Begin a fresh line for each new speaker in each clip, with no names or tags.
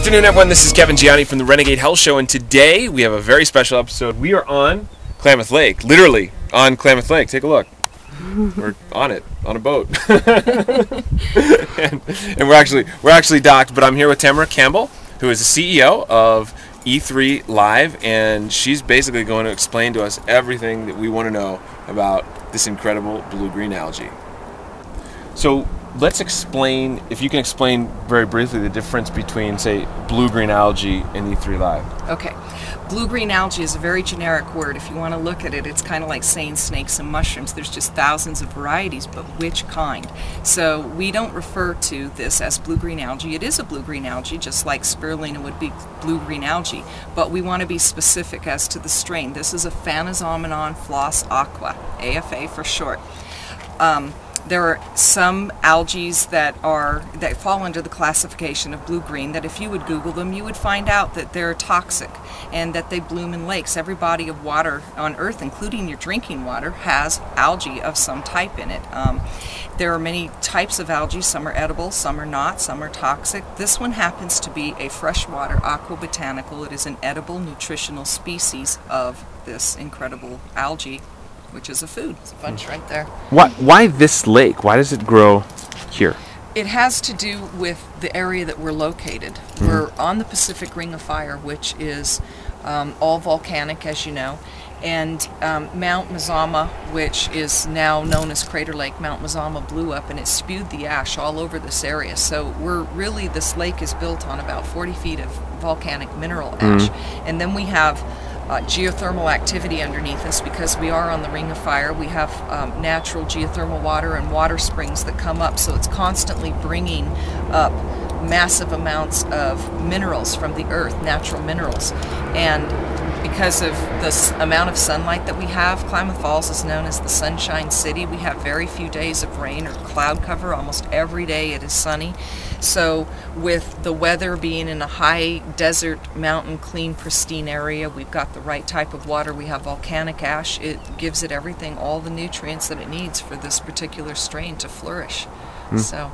afternoon, everyone. This is Kevin Gianni from the Renegade Health Show, and today we have a very special episode. We are on Klamath Lake, literally on Klamath Lake. Take a look. We're on it, on a boat, and we're actually docked. But I'm here with Tamera Campbell, who is the CEO of E3Live, and she's basically going to explain to us everything that we want to know about this incredible blue-green algae. So let's explain, if you can explain very briefly the difference between, say, blue-green algae and E3Live.
Okay. Blue-green algae is a very generic word. If you want to look at it, it's kind of like saying snakes and mushrooms. There's just thousands of varieties, but which kind? So we don't refer to this as blue-green algae. It is a blue-green algae, just like spirulina would be blue-green algae, but we want to be specific as to the strain. This is Aphanizomenon flos-aquae, AFA for short. There are some algae that fall under the classification of blue-green that if you would Google them, you would find out that they're toxic and that they bloom in lakes. Every body of water on Earth, including your drinking water, has algae of some type in it. There are many types of algae. Some are edible, some are not, some are toxic. This one happens to be a freshwater aquabotanical. It is an edible nutritional species of this incredible algae, which is a food. It's a bunch right there.
Why this lake? Why does it grow here?
It has to do with the area that we're located. Mm-hmm. We're on the Pacific Ring of Fire, which is all volcanic, as you know, and Mount Mazama, which is now known as Crater Lake, Mount Mazama blew up and it spewed the ash all over this area. So this lake is built on about 40 feet of volcanic mineral ash. Mm-hmm. And then we have geothermal activity underneath us because we are on the Ring of Fire. We have natural geothermal water and water springs that come up, so it's constantly bringing up massive amounts of minerals from the earth, natural minerals. And because of the amount of sunlight that we have, Klamath Falls is known as the Sunshine City. We have very few days of rain or cloud cover. Almost every day it is sunny. So with the weather being in a high desert, mountain, clean, pristine area, we've got the right type of water. We have volcanic ash. It gives it everything, all the nutrients that it needs for this particular strain to flourish. So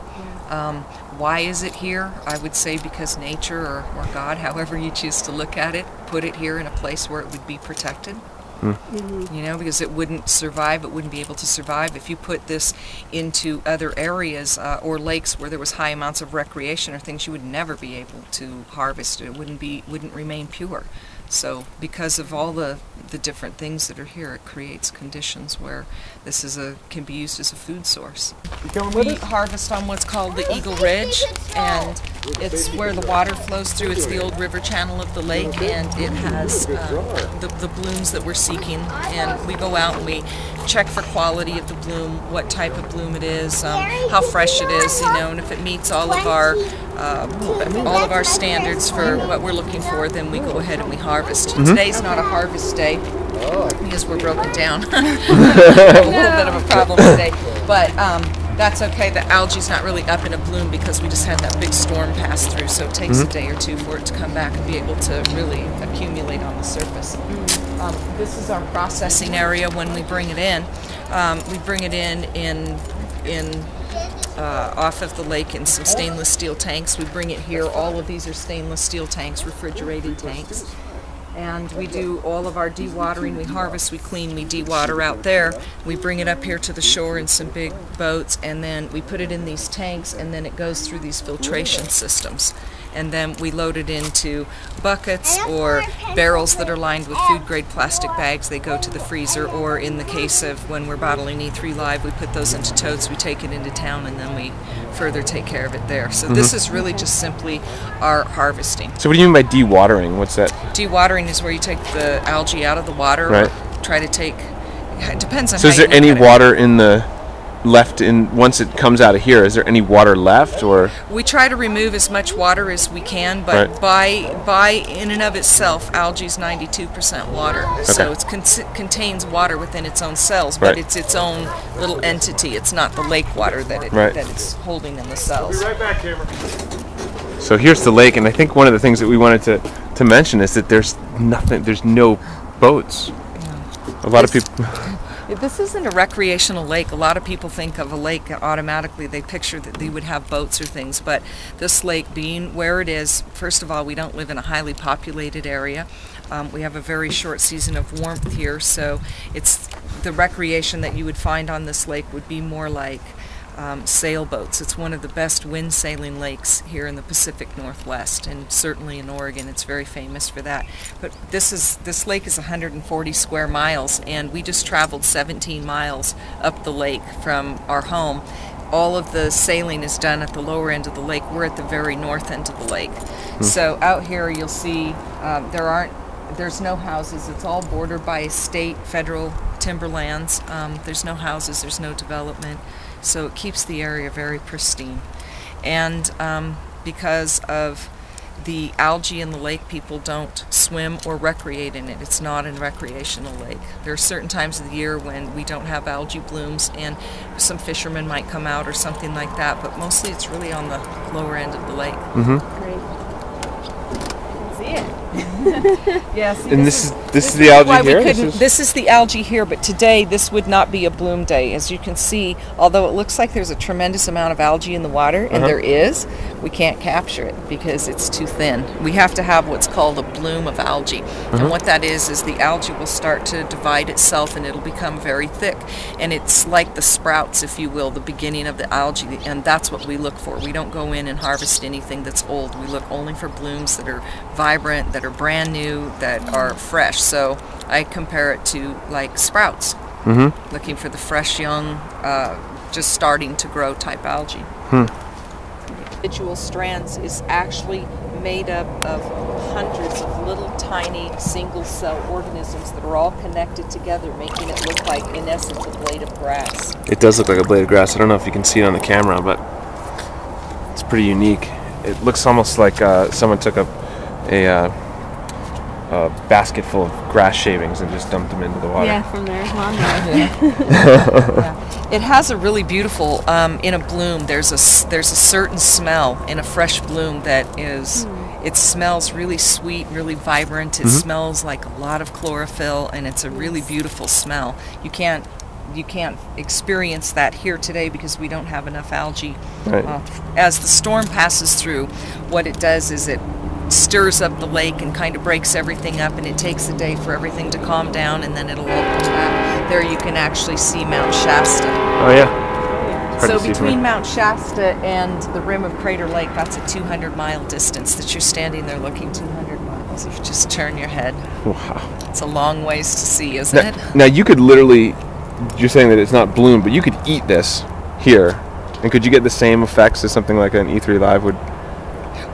why is it here? I would say because nature or God, however you choose to look at it, put it here in a place where it would be protected. Mm-hmm. You know, because it wouldn't survive, it wouldn't be able to survive if you put this into other areas or lakes where there was high amounts of recreation or things. You would never be able to harvest it. It wouldn't remain pure. So because of all the different things that are here, it creates conditions where this can be used as a food source. We harvest on what's called the Eagle Ridge, and it's where the water flows through. It's the old river channel of the lake, and it has the blooms that we're seeking. And we go out and we check for quality of the bloom, what type of bloom it is, how fresh it is, you know, and if it meets all of our standards for what we're looking for, then we go ahead and we harvest. Mm-hmm. Today's not a harvest day because we're broken down. We have a little bit of a problem today, but that's okay. The algae's not really up in a bloom because we just had that big storm pass through, so it takes a day or two for it to come back and be able to really accumulate on the surface. This is our processing area when we bring it in. We bring it in off of the lake in some stainless steel tanks. We bring it here. All of these are stainless steel tanks, refrigerated tanks. And we do all of our dewatering. We harvest, we clean, we dewater out there. We bring it up here to the shore in some big boats, and then we put it in these tanks, and then it goes through these filtration systems. And then we load it into buckets or barrels that are lined with food-grade plastic bags. They go to the freezer, or in the case of when we're bottling E3Live, we put those into totes, we take it into town, and then we further take care of it there. So this is really just simply our harvesting.
So what do you mean by dewatering? What's that?
Dewatering is where you take the algae out of the water,
right,
or try to take, it depends on
so
how
is there
you
any
look at
water in the left in once it comes out of here? Is there any water left, or?
We try to remove as much water as we can, but by in and of itself, algae is 92% water. Okay. So it contains water within its own cells, but it's its own little entity. It's not the lake water that it's holding in the cells.
We'll be right back, Cameron. So here's the lake, and I think one of the things that we wanted to mention is that there's no boats. A lot of people.
This isn't a recreational lake. A lot of people think of a lake automatically. They picture that they would have boats or things, but this lake being where it is, first of all, we don't live in a highly populated area. We have a very short season of warmth here, so it's the recreation that you would find on this lake would be more like sailboats. It's one of the best wind sailing lakes here in the Pacific Northwest, and certainly in Oregon it's very famous for that. But this lake is 140 square miles, and we just traveled 17 miles up the lake from our home. All of the sailing is done at the lower end of the lake. We're at the very north end of the lake. So out here you'll see there's no houses. It's all bordered by state, federal timberlands. There's no houses, there's no development. So it keeps the area very pristine. And because of the algae in the lake, people don't swim or recreate in it. It's not a recreational lake. There are certain times of the year when we don't have algae blooms and some fishermen might come out or something like that, but mostly it's really on the lower end of the lake.
Great. See it.
Yes.
And this is the algae here?
This is the algae here, but today this would not be a bloom day. As you can see, although it looks like there's a tremendous amount of algae in the water, and there is, we can't capture it because it's too thin. We have to have what's called a bloom of algae. And what that is the algae will start to divide itself and it'll become very thick. And it's like the sprouts, if you will, the beginning of the algae, and that's what we look for. We don't go in and harvest anything that's old. We look only for blooms that are vibrant, that are brand new, that are fresh. So I compare it to like sprouts, looking for the fresh, young, just starting to grow type algae. Individual strands is actually made up of hundreds of little tiny single cell organisms that are all connected together, making it look like, in essence, a blade of grass.
It does look like a blade of grass. I don't know if you can see it on the camera, but it's pretty unique. It looks almost like someone took a basket full of grass shavings and just dumped them into the water.
Yeah, from their lawnmower.
Yeah. It has a really beautiful, in a bloom, there's a certain smell in a fresh bloom that is, it smells really sweet, really vibrant. It smells like a lot of chlorophyll, and it's a really beautiful smell. You can't experience that here today because we don't have enough algae.
Right.
As the storm passes through, what it does is it stirs up the lake and kind of breaks everything up, and it takes a day for everything to calm down, and then it'll open back. There you can actually see Mount Shasta.
Oh yeah.
So between Mount Shasta and the rim of Crater Lake, that's a 200-mile distance that you're standing there looking 200 miles. If you just turn your head.
Wow.
It's a long ways to see, isn't it?
Now you could literally, you're saying that it's not bloom, but you could eat this here, and could you get the same effects as something like an E3Live would?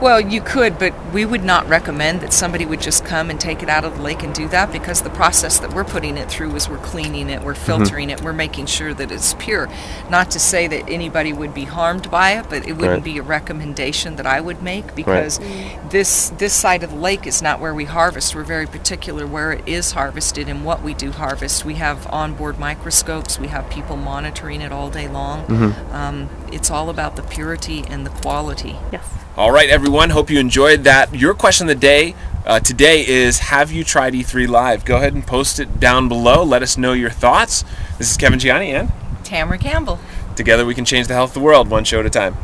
Well, you could, but we would not recommend that somebody would just come and take it out of the lake and do that, because the process that we're putting it through is we're cleaning it, we're filtering it, we're making sure that it's pure. Not to say that anybody would be harmed by it, but it wouldn't be a recommendation that I would make, because this side of the lake is not where we harvest. We're very particular where it is harvested and what we do harvest. We have onboard microscopes, we have people monitoring it all day long. It's all about the purity and the quality.
Yes.
All right, everyone. Hope you enjoyed that. Your question of the day today is, have you tried E3Live? Go ahead and post it down below. Let us know your thoughts. This is Kevin Gianni and
Tamera Campbell.
together we can change the health of the world, one show at a time.